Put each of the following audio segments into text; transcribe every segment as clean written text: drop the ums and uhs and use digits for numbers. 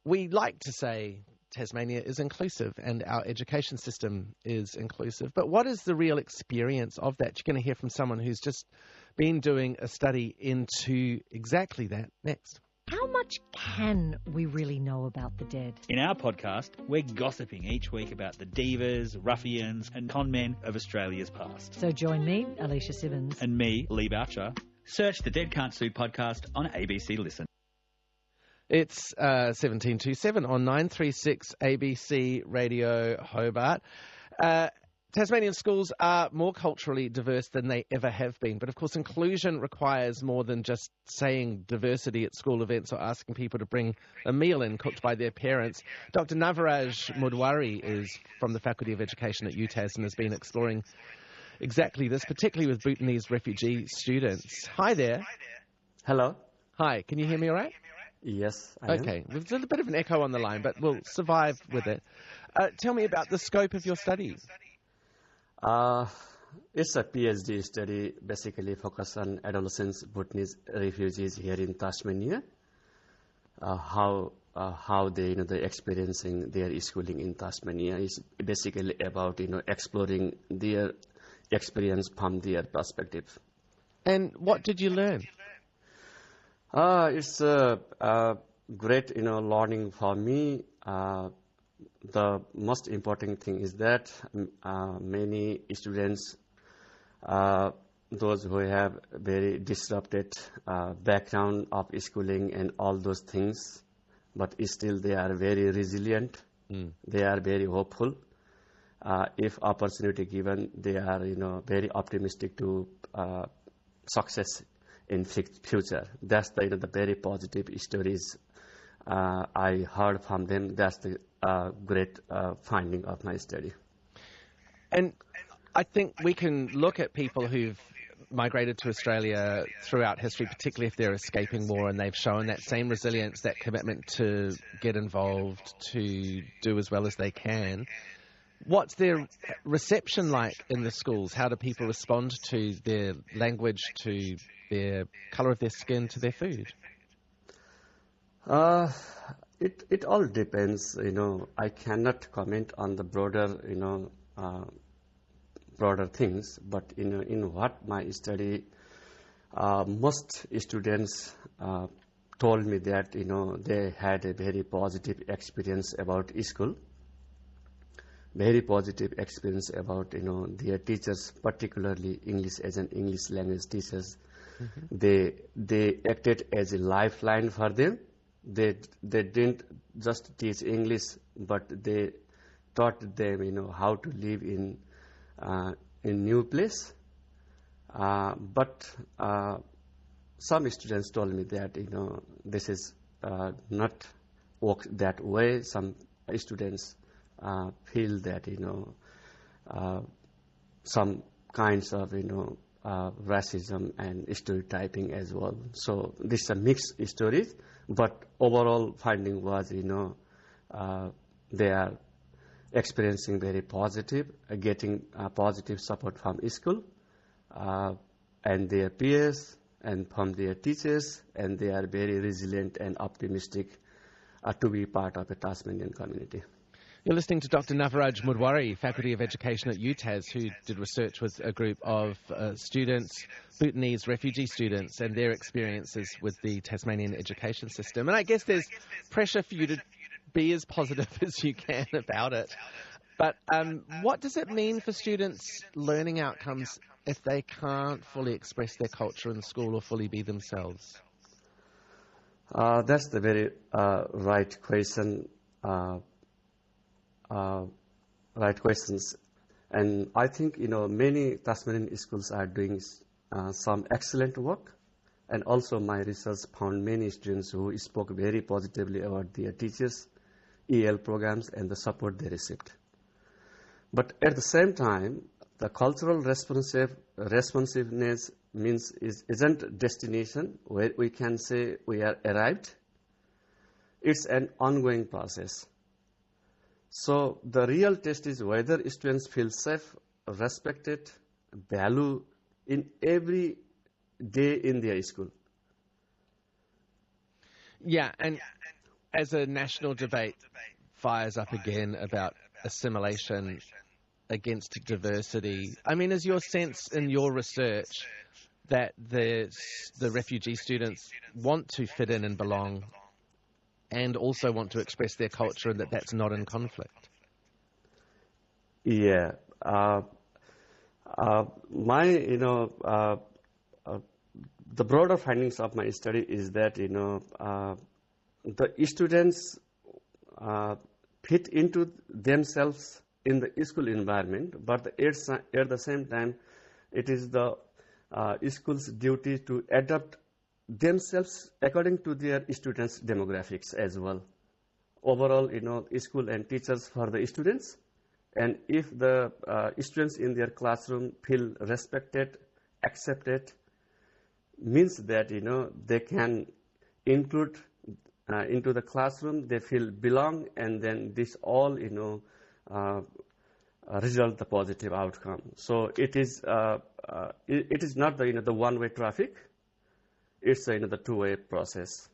We like to say Tasmania is inclusive and our education system is inclusive, but what is the real experience of that? You're going to hear from someone who's just been doing a study into exactly that next. How much can we really know about the dead? In our podcast, we're gossiping each week about the divas, ruffians and con men of Australia's past. So join me, Alicia Simmons. And me, Lee Boucher. Search the Dead Can't Sue podcast on ABC Listen. It's 1727 on 936 ABC Radio Hobart. Tasmanian schools are more culturally diverse than they ever have been. But of course, inclusion requires more than just saying diversity at school events or asking people to bring a meal in cooked by their parents. Dr. Navaraj Mudwari is from the Faculty of Education at UTAS and has been exploring exactly this, particularly with Bhutanese refugee students. Hi there. Hello. Hi, can you hear me all right? Yes, I am. Okay, there's a bit of an echo on the line, but we'll survive with it. Tell me about the scope of your study. It's a PhD study, basically focused on adolescents, Bhutanese refugees here in Tasmania. How they, they're experiencing their schooling in Tasmania is basically about, exploring their experience from their perspective. And what did you learn? It's a great, learning for me. The most important thing is that many students, those who have very disrupted background of schooling and all those things, but still they are very resilient. They are very hopeful. If opportunity given, they are very optimistic to success in future. That's the very positive stories I heard from them. That's the great finding of my study. And I think we can look at people who've migrated to Australia throughout history, particularly if they're escaping war, and they've shown that same resilience, that commitment to get involved, to do as well as they can. What's their reception like in the schools? How do people respond to their language, to their colour of their skin, to their food? It all depends. I cannot comment on the broader, broader things. But in what my study, most students told me that they had a very positive experience about school. Very positive experience about their teachers, particularly English as an English language teachers. They acted as a lifeline for them. They didn't just teach English, but they taught them how to live in new place. But some students told me that this is not work that way. Some students feel that some kinds of racism and stereotyping as well. So this is a mixed stories, but overall finding was they are experiencing very positive, getting positive support from school and their peers and from their teachers, and they are very resilient and optimistic to be part of the Tasmanian community. You're listening to Dr. Navaraj Mudwari, Faculty of Education at UTAS, who did research with a group of students, Bhutanese refugee students, and their experiences with the Tasmanian education system. And I guess there's pressure for you to be as positive as you can about it. But what does it mean for students' learning outcomes if they can't fully express their culture in school or fully be themselves? That's the very right question. Right questions, and I think many Tasmanian schools are doing some excellent work, and also my research found many students who spoke very positively about their teachers, EL programs, and the support they received. But at the same time, the cultural responsiveness isn't destination where we can say we are arrived. It's an ongoing process. So the real test is whether students feel safe, respected, valued in every day in their school. Yeah, and as a national debate fires up again about assimilation against diversity, I mean, is your sense in your research that the refugee students want to fit in and belong and also want to express their culture, and that that's not in conflict? Yeah. My, the broader findings of my study is that, the students fit into themselves in the school environment, but at the same time, it is the school's duty to adapt themselves according to their students' demographics as well. Overall, school and teachers for the students, and if the students in their classroom feel respected, accepted, means that they can include into the classroom, they feel belong, and then this all result the positive outcome. So it is not the one-way traffic. It's the two-way process.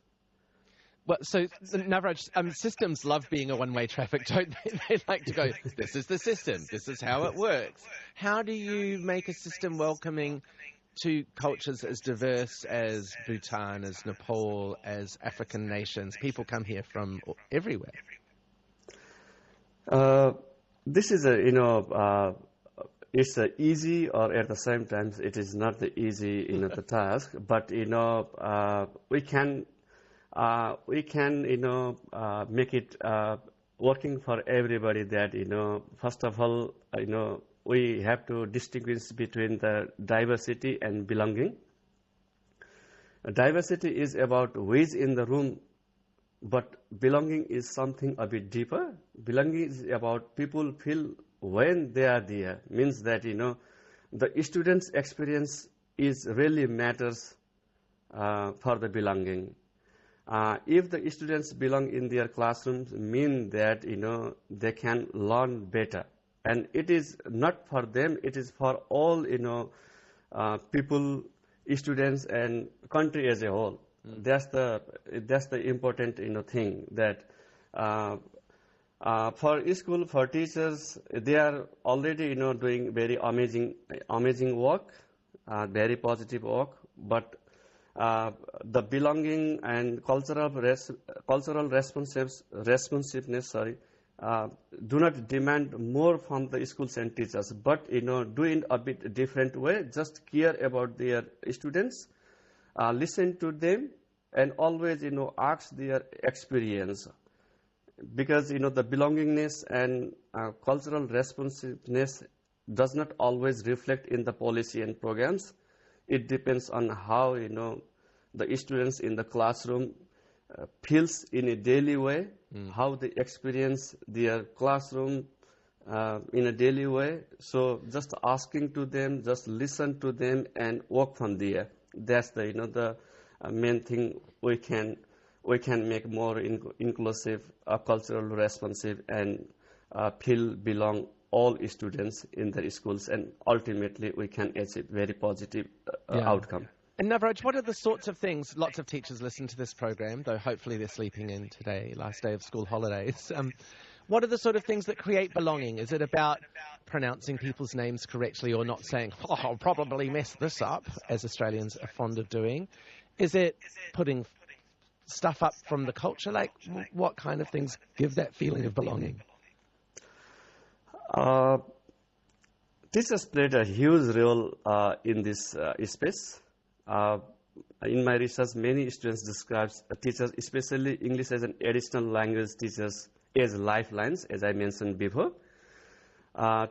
Well, so Navraj, systems love being a one-way traffic, don't they? They like to go, this is the system, this is how it works. How do you make a system welcoming to cultures as diverse as Bhutan, as Nepal, as African nations? People come here from everywhere. This is it's easy, or at the same time it is not the easy the task. But we can make it working for everybody. That first of all we have to distinguish between the diversity and belonging. Diversity is about who is in the room, but belonging is something a bit deeper. Belonging is about people feel when they are there. Means that the student's experience is really matters for the belonging. If the students belong in their classrooms, mean that they can learn better. And it is not for them, it is for all, people, students, and country as a whole. That's the important, thing that for school, for teachers, they are already, doing very amazing work, very positive work. But the belonging and cultural responsiveness, do not demand more from the schools and teachers, but do in a bit different way. Just care about their students, listen to them, and always ask their experience, because the belongingness and cultural responsiveness does not always reflect in the policy and programs. It depends on how the students in the classroom feels in a daily way, how they experience their classroom in a daily way. So just asking to them, just listen to them, and work from there. That's the main thing we can make more inclusive, cultural responsive, and feel belong all students in the schools, and ultimately we can achieve very positive outcome. And Navraj, what are the sorts of things, lots of teachers listen to this program, though hopefully they're sleeping in today, last day of school holidays. What are the sort of things that create belonging? Is it about pronouncing people's names correctly, or not saying, oh, I'll probably mess this up, as Australians are fond of doing? Is it putting stuff up from the culture? Like, what kind of things give that feeling of belonging? Teachers played a huge role in this space. In my research, many students describe teachers, especially English as an additional language teachers, as lifelines, as I mentioned before.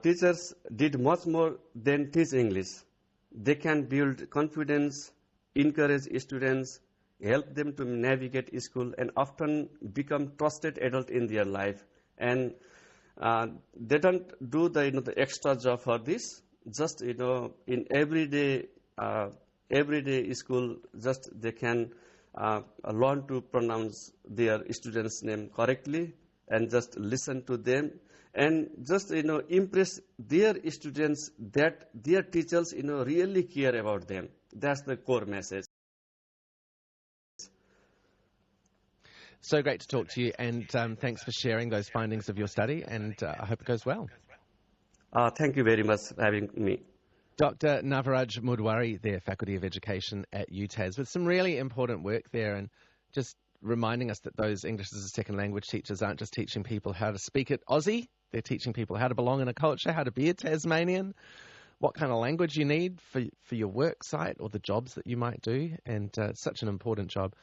Teachers did much more than teach English. They can build confidence, encourage students, help them to navigate school, and often become trusted adult in their life. And they don't do the extra job for this. Just in everyday school, just they can learn to pronounce their students' name correctly, and just listen to them, and just impress their students that their teachers really care about them. That's the core message. So great to talk to you, and thanks for sharing those findings of your study, and I hope it goes well. Thank you very much for having me. Dr. Navaraj Mudwari, there, Faculty of Education at UTAS, with some really important work there, and just reminding us that those English as a second language teachers aren't just teaching people how to speak it Aussie, they're teaching people how to belong in a culture, how to be a Tasmanian, what kind of language you need for your work site or the jobs that you might do, and it's such an important job.